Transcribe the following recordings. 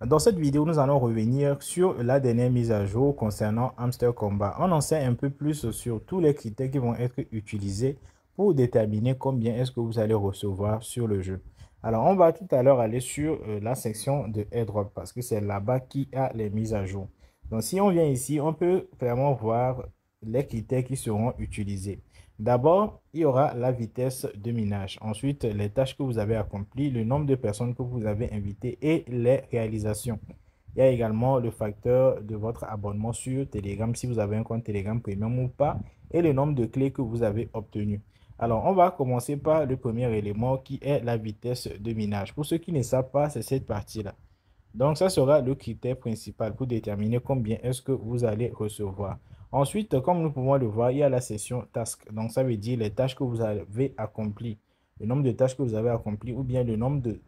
Dans cette vidéo, nous allons revenir sur la dernière mise à jour concernant Hamster Combat. On en sait un peu plus sur tous les critères qui vont être utilisés pour déterminer combien est-ce que vous allez recevoir sur le jeu. Alors, on va tout à l'heure aller sur la section de airdrop parce que c'est là-bas qui a les mises à jour. Donc, si on vient ici, on peut clairement voir les critères qui seront utilisés. D'abord, il y aura la vitesse de minage. Ensuite, les tâches que vous avez accomplies, le nombre de personnes que vous avez invitées et les réalisations. Il y a également le facteur de votre abonnement sur Telegram, si vous avez un compte Telegram Premium ou pas, et le nombre de clés que vous avez obtenues. Alors, on va commencer par le premier élément qui est la vitesse de minage. Pour ceux qui ne savent pas, c'est cette partie-là. Donc, ça sera le critère principal pour déterminer combien est-ce que vous allez recevoir. Ensuite, comme nous pouvons le voir, il y a la section task. Donc, ça veut dire les tâches que vous avez accomplies, le nombre de tâches que vous avez accomplies ou bien le nombre de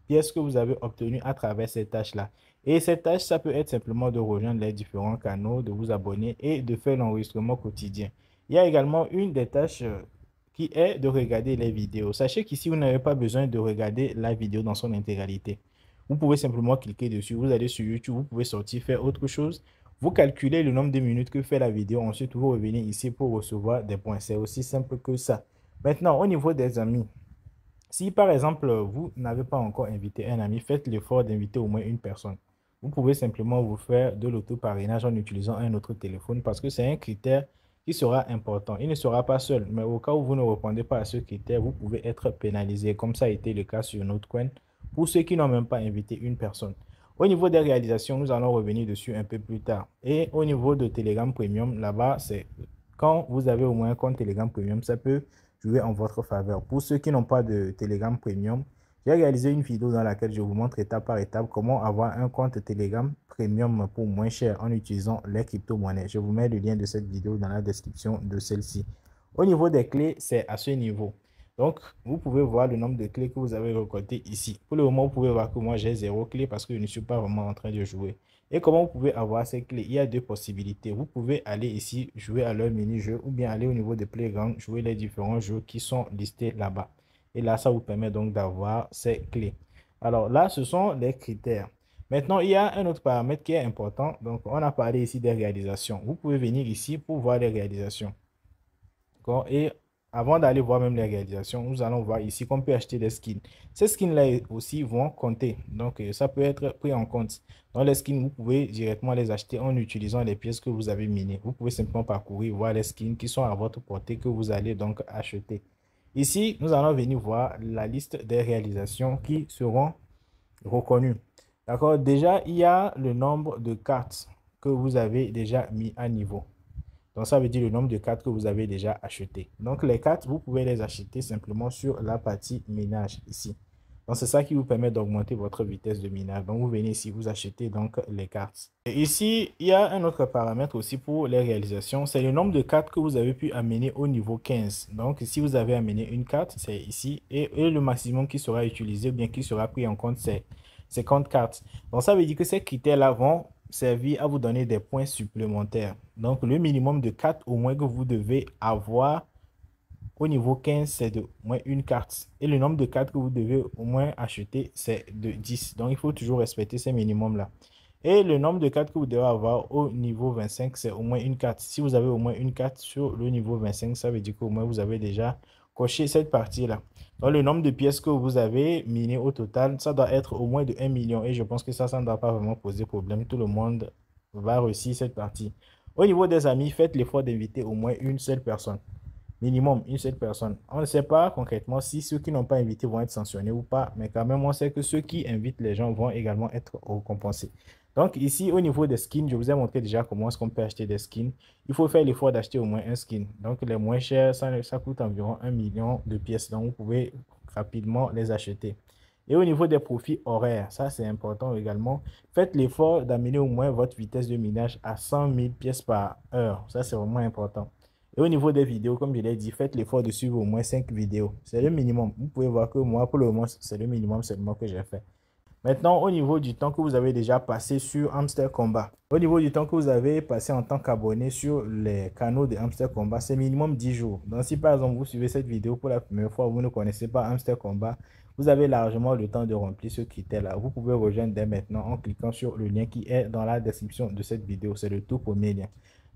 pièces que vous avez obtenues à travers ces tâches-là. Et ces tâches, ça peut être simplement de rejoindre les différents canaux, de vous abonner et de faire l'enregistrement quotidien. Il y a également une des tâches qui est de regarder les vidéos. Sachez qu'ici, vous n'avez pas besoin de regarder la vidéo dans son intégralité. Vous pouvez simplement cliquer dessus, vous allez sur YouTube, vous pouvez sortir, faire autre chose. Vous calculez le nombre de minutes que fait la vidéo, ensuite vous revenez ici pour recevoir des points. C'est aussi simple que ça. Maintenant, au niveau des amis, si par exemple, vous n'avez pas encore invité un ami, faites l'effort d'inviter au moins une personne. Vous pouvez simplement vous faire de l'auto-parrainage en utilisant un autre téléphone parce que c'est un critère qui sera important. Il ne sera pas seul, mais au cas où vous ne répondez pas à ce critère, vous pouvez être pénalisé, comme ça a été le cas sur Notcoin, pour ceux qui n'ont même pas invité une personne. Au niveau des réalisations, nous allons revenir dessus un peu plus tard. Et au niveau de Telegram Premium, là-bas, c'est quand vous avez au moins un compte Telegram Premium, ça peut jouer en votre faveur. Pour ceux qui n'ont pas de Telegram Premium, j'ai réalisé une vidéo dans laquelle je vous montre étape par étape comment avoir un compte Telegram Premium pour moins cher en utilisant les crypto-monnaies. Je vous mets le lien de cette vidéo dans la description de celle-ci. Au niveau des clés, c'est à ce niveau. Donc, vous pouvez voir le nombre de clés que vous avez récolté ici. Pour le moment, vous pouvez voir que moi, j'ai 0 clés parce que je ne suis pas vraiment en train de jouer. Et comment vous pouvez avoir ces clés? Il y a deux possibilités. Vous pouvez aller ici, jouer à leur mini-jeu ou bien aller au niveau de Playground, jouer les différents jeux qui sont listés là-bas. Et là, ça vous permet donc d'avoir ces clés. Alors là, ce sont les critères. Maintenant, il y a un autre paramètre qui est important. Donc, on a parlé ici des réalisations. Vous pouvez venir ici pour voir les réalisations. Et avant d'aller voir même les réalisations, nous allons voir ici qu'on peut acheter des skins. Ces skins-là aussi vont compter. Donc, ça peut être pris en compte. Dans les skins, vous pouvez directement les acheter en utilisant les pièces que vous avez minées. Vous pouvez simplement parcourir, voir les skins qui sont à votre portée que vous allez donc acheter. Ici, nous allons venir voir la liste des réalisations qui seront reconnues. D'accord? Déjà, il y a le nombre de cartes que vous avez déjà mis à niveau. Donc, ça veut dire le nombre de cartes que vous avez déjà achetées. Donc, les cartes, vous pouvez les acheter simplement sur la partie minage ici. Donc, c'est ça qui vous permet d'augmenter votre vitesse de minage. Donc, vous venez ici, vous achetez donc les cartes. Et ici, il y a un autre paramètre aussi pour les réalisations. C'est le nombre de cartes que vous avez pu amener au niveau 15. Donc, si vous avez amené une carte, c'est ici. Et le maximum qui sera utilisé ou bien qui sera pris en compte, c'est 50 cartes. Donc, ça veut dire que ces critères-là vont servir à vous donner des points supplémentaires. Donc, le minimum de 4 au moins que vous devez avoir au niveau 15, c'est de moins une carte. Et le nombre de cartes que vous devez au moins acheter, c'est de 10. Donc, il faut toujours respecter ces minimums-là. Et le nombre de cartes que vous devez avoir au niveau 25, c'est au moins une carte. Si vous avez au moins une carte sur le niveau 25, ça veut dire qu'au moins vous avez déjà coché cette partie-là. Donc, le nombre de pièces que vous avez minées au total, ça doit être au moins de 1 million. Et je pense que ça ne doit pas vraiment poser problème. Tout le monde va réussir cette partie. Au niveau des amis, faites l'effort d'inviter au moins une seule personne. Minimum, une seule personne. On ne sait pas concrètement si ceux qui n'ont pas invité vont être sanctionnés ou pas, mais quand même, on sait que ceux qui invitent les gens vont également être récompensés. Donc ici, au niveau des skins, je vous ai montré déjà comment est-ce qu'on peut acheter des skins. Il faut faire l'effort d'acheter au moins un skin. Donc les moins chers, ça coûte environ 1 million de pièces. Donc vous pouvez rapidement les acheter. Et au niveau des profits horaires, ça c'est important également. Faites l'effort d'amener au moins votre vitesse de minage à 100 000 pièces par heure. Ça c'est vraiment important. Et au niveau des vidéos, comme je l'ai dit, faites l'effort de suivre au moins 5 vidéos. C'est le minimum. Vous pouvez voir que moi, pour le moment, c'est le minimum seulement que j'ai fait. Maintenant, au niveau du temps que vous avez déjà passé sur Hamster Combat, au niveau du temps que vous avez passé en tant qu'abonné sur les canaux de Hamster Combat, c'est minimum 10 jours. Donc, si par exemple vous suivez cette vidéo pour la première fois, vous ne connaissez pas Hamster Combat, Vous avez largement le temps de remplir ce critère-là. Vous pouvez rejoindre dès maintenant en cliquant sur le lien qui est dans la description de cette vidéo. C'est le tout premier lien.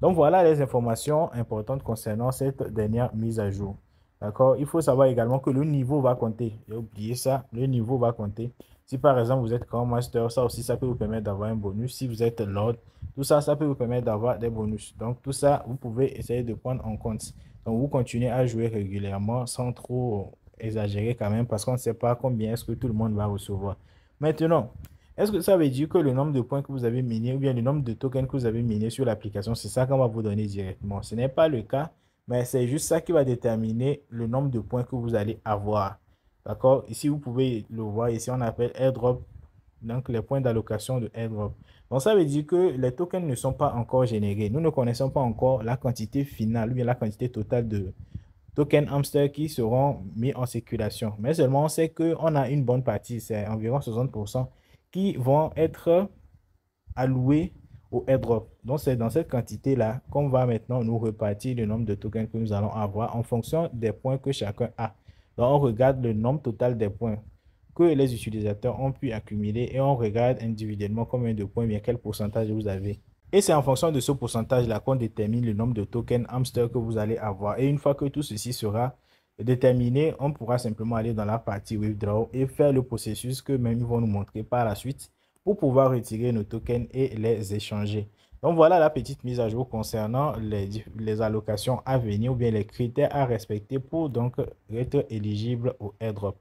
Donc voilà les informations importantes concernant cette dernière mise à jour. D'accord? Il faut savoir également que le niveau va compter. J'ai oublié ça. Le niveau va compter. Si par exemple vous êtes Grand Master, ça aussi, ça peut vous permettre d'avoir un bonus. Si vous êtes Lord, tout ça, ça peut vous permettre d'avoir des bonus. Donc tout ça, vous pouvez essayer de prendre en compte. Donc vous continuez à jouer régulièrement sans trop exagérer quand même parce qu'on ne sait pas combien est-ce que tout le monde va recevoir. Maintenant, est-ce que ça veut dire que le nombre de points que vous avez minés ou bien le nombre de tokens que vous avez minés sur l'application, c'est ça qu'on va vous donner directement? Ce n'est pas le cas, mais c'est juste ça qui va déterminer le nombre de points que vous allez avoir. D'accord? Ici, vous pouvez le voir. Ici, on appelle airdrop. Donc, les points d'allocation de airdrop. Donc, ça veut dire que les tokens ne sont pas encore générés. Nous ne connaissons pas encore la quantité finale ou bien la quantité totale de tokens hamster qui seront mis en circulation. Mais seulement, on sait qu'on a une bonne partie, c'est environ 60%, qui vont être alloués au airdrop. Donc, c'est dans cette quantité-là qu'on va maintenant nous repartir le nombre de tokens que nous allons avoir en fonction des points que chacun a. Donc, on regarde le nombre total des points que les utilisateurs ont pu accumuler et on regarde individuellement combien de points, bien quel pourcentage vous avez. Et c'est en fonction de ce pourcentage-là qu'on détermine le nombre de tokens hamster que vous allez avoir. Et une fois que tout ceci sera déterminé, on pourra simplement aller dans la partie withdraw et faire le processus que même ils vont nous montrer par la suite pour pouvoir retirer nos tokens et les échanger. Donc voilà la petite mise à jour concernant les allocations à venir ou bien les critères à respecter pour donc être éligible au airdrop.